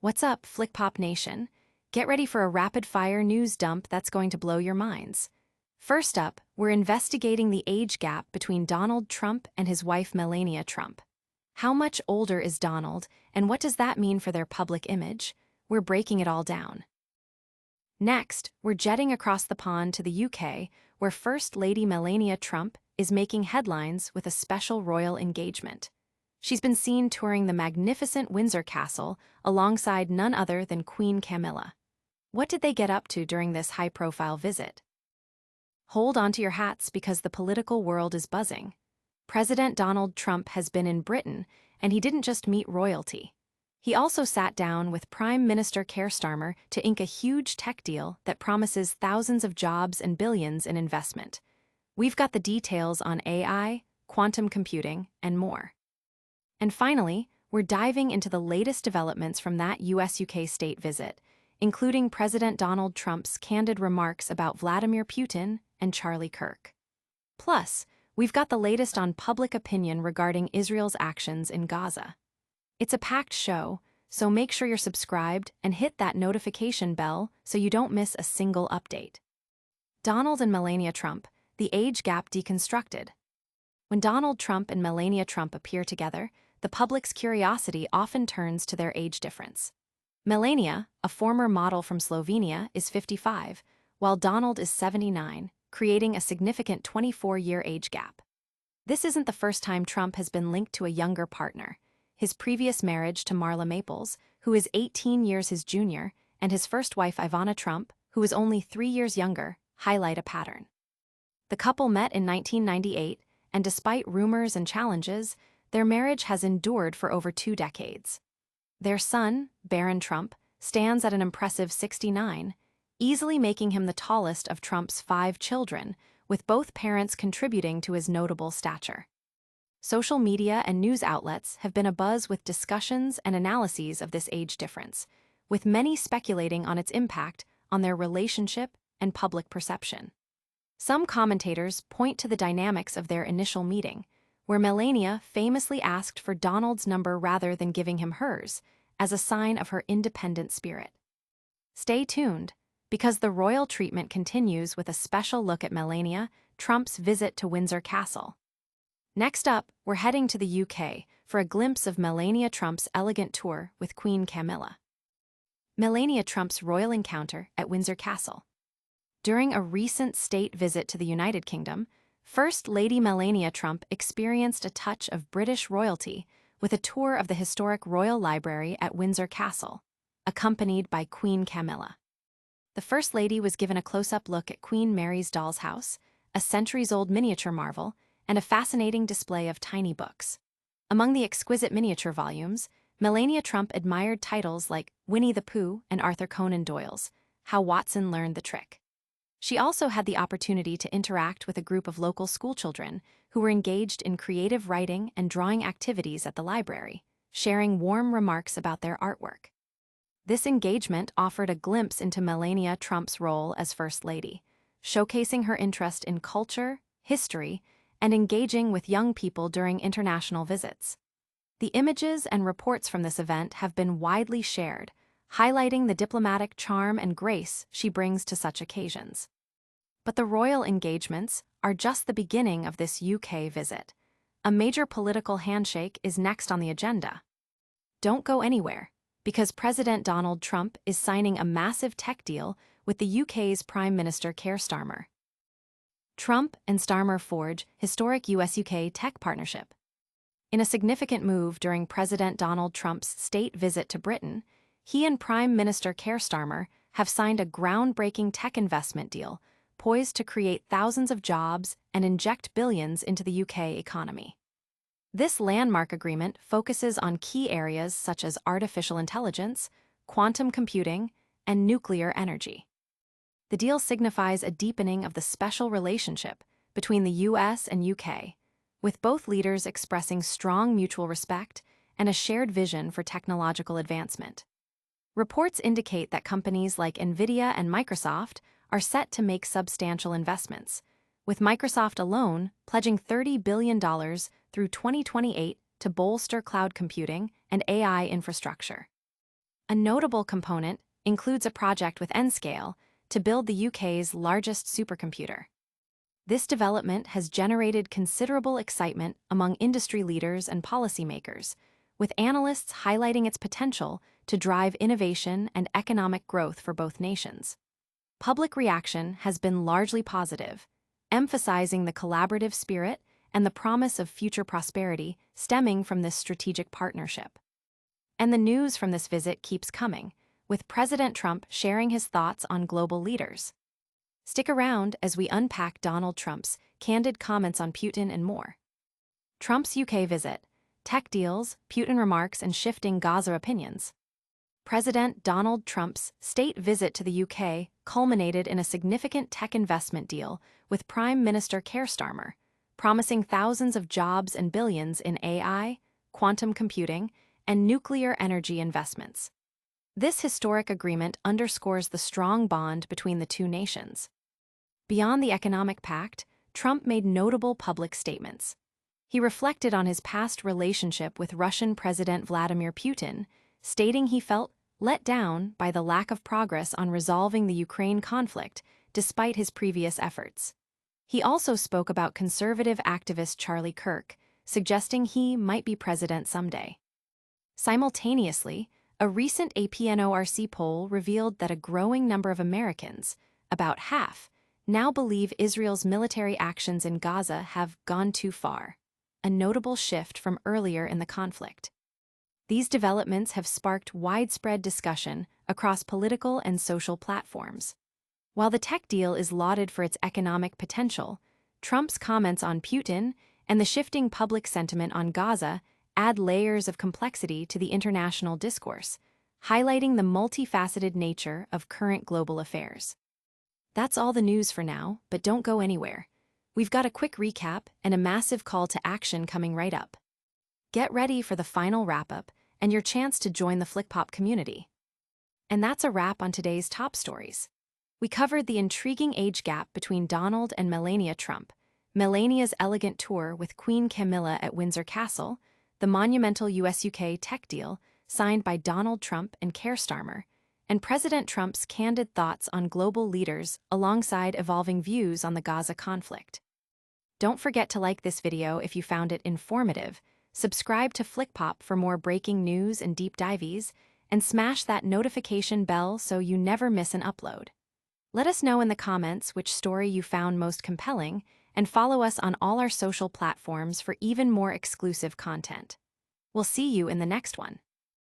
What's up, Flickpop Nation? Get ready for a rapid-fire news dump that's going to blow your minds. First up, we're investigating the age gap between Donald Trump and his wife Melania Trump. How much older is Donald, and what does that mean for their public image? We're breaking it all down. Next, we're jetting across the pond to the UK, where First Lady Melania Trump is making headlines with a special royal engagement. She's been seen touring the magnificent Windsor Castle alongside none other than Queen Camilla. What did they get up to during this high-profile visit? Hold on to your hats because the political world is buzzing. President Donald Trump has been in Britain, and he didn't just meet royalty. He also sat down with Prime Minister Keir Starmer to ink a huge tech deal that promises thousands of jobs and billions in investment. We've got the details on AI, quantum computing, and more. And finally, we're diving into the latest developments from that US-UK state visit, including President Donald Trump's candid remarks about Vladimir Putin and Charlie Kirk. Plus, we've got the latest on public opinion regarding Israel's actions in Gaza. It's a packed show, so make sure you're subscribed and hit that notification bell so you don't miss a single update. Donald and Melania Trump, the age gap deconstructed. When Donald Trump and Melania Trump appear together, the public's curiosity often turns to their age difference. Melania, a former model from Slovenia, is 55, while Donald is 79, creating a significant 24-year age gap. This isn't the first time Trump has been linked to a younger partner. His previous marriage to Marla Maples, who is 18 years his junior, and his first wife Ivana Trump, who is only 3 years younger, highlight a pattern. The couple met in 1998, and despite rumors and challenges, their marriage has endured for over 2 decades. Their son, Barron Trump, stands at an impressive 69, easily making him the tallest of Trump's 5 children, with both parents contributing to his notable stature. Social media and news outlets have been abuzz with discussions and analyses of this age difference, with many speculating on its impact on their relationship and public perception. Some commentators point to the dynamics of their initial meeting, where Melania famously asked for Donald's number rather than giving him hers, as a sign of her independent spirit. Stay tuned, because the royal treatment continues with a special look at Melania Trump's visit to Windsor Castle. Next up, we're heading to the UK for a glimpse of Melania Trump's elegant tour with Queen Camilla. Melania Trump's royal encounter at Windsor Castle. During a recent state visit to the United Kingdom, First Lady Melania Trump experienced a touch of British royalty with a tour of the historic Royal Library at Windsor Castle, accompanied by Queen Camilla. The First Lady was given a close-up look at Queen Mary's doll's house, a centuries-old miniature marvel, and a fascinating display of tiny books. Among the exquisite miniature volumes, Melania Trump admired titles like Winnie the Pooh and Arthur Conan Doyle's How Watson Learned the Trick. She also had the opportunity to interact with a group of local schoolchildren who were engaged in creative writing and drawing activities at the library, sharing warm remarks about their artwork. This engagement offered a glimpse into Melania Trump's role as First Lady, showcasing her interest in culture, history, and engaging with young people during international visits. The images and reports from this event have been widely shared, highlighting the diplomatic charm and grace she brings to such occasions. But the royal engagements are just the beginning of this UK visit. A major political handshake is next on the agenda. Don't go anywhere, because President Donald Trump is signing a massive tech deal with the UK's Prime Minister Keir Starmer. Trump and Starmer forge historic US-UK tech partnership. In a significant move during President Donald Trump's state visit to Britain, he and Prime Minister Keir Starmer have signed a groundbreaking tech investment deal poised to create thousands of jobs and inject billions into the UK economy. This landmark agreement focuses on key areas such as artificial intelligence, quantum computing, and nuclear energy. The deal signifies a deepening of the special relationship between the US and UK, with both leaders expressing strong mutual respect and a shared vision for technological advancement. Reports indicate that companies like NVIDIA and Microsoft are set to make substantial investments, with Microsoft alone pledging $30 billion through 2028 to bolster cloud computing and AI infrastructure. A notable component includes a project with N-Scale to build the UK's largest supercomputer. This development has generated considerable excitement among industry leaders and policymakers, with analysts highlighting its potential to drive innovation and economic growth for both nations. Public reaction has been largely positive, emphasizing the collaborative spirit and the promise of future prosperity stemming from this strategic partnership. And the news from this visit keeps coming, with President Trump sharing his thoughts on global leaders. Stick around as we unpack Donald Trump's candid comments on Putin and more. Trump's UK visit, tech deals, Putin remarks, and shifting Gaza opinions. President Donald Trump's state visit to the UK culminated in a significant tech investment deal with Prime Minister Keir Starmer, promising thousands of jobs and billions in AI, quantum computing, and nuclear energy investments. This historic agreement underscores the strong bond between the two nations. Beyond the economic pact, Trump made notable public statements. He reflected on his past relationship with Russian President Vladimir Putin, stating he felt let down by the lack of progress on resolving the Ukraine conflict despite his previous efforts. He also spoke about conservative activist Charlie Kirk, suggesting he might be president someday. Simultaneously, a recent APNORC poll revealed that a growing number of Americans, about half, now believe Israel's military actions in Gaza have gone too far, a notable shift from earlier in the conflict. These developments have sparked widespread discussion across political and social platforms. While the tech deal is lauded for its economic potential, Trump's comments on Putin and the shifting public sentiment on Gaza add layers of complexity to the international discourse, highlighting the multifaceted nature of current global affairs. That's all the news for now, but don't go anywhere. We've got a quick recap and a massive call to action coming right up. Get ready for the final wrap-up and your chance to join the FlickPop community. And that's a wrap on today's top stories. We covered the intriguing age gap between Donald and Melania Trump, Melania's elegant tour with Queen Camilla at Windsor Castle, the monumental US-UK tech deal signed by Donald Trump and Keir Starmer, and President Trump's candid thoughts on global leaders alongside evolving views on the Gaza conflict. Don't forget to like this video if you found it informative, subscribe to FlickPop for more breaking news and deep dives, and smash that notification bell so you never miss an upload. Let us know in the comments which story you found most compelling, and follow us on all our social platforms for even more exclusive content. We'll see you in the next one.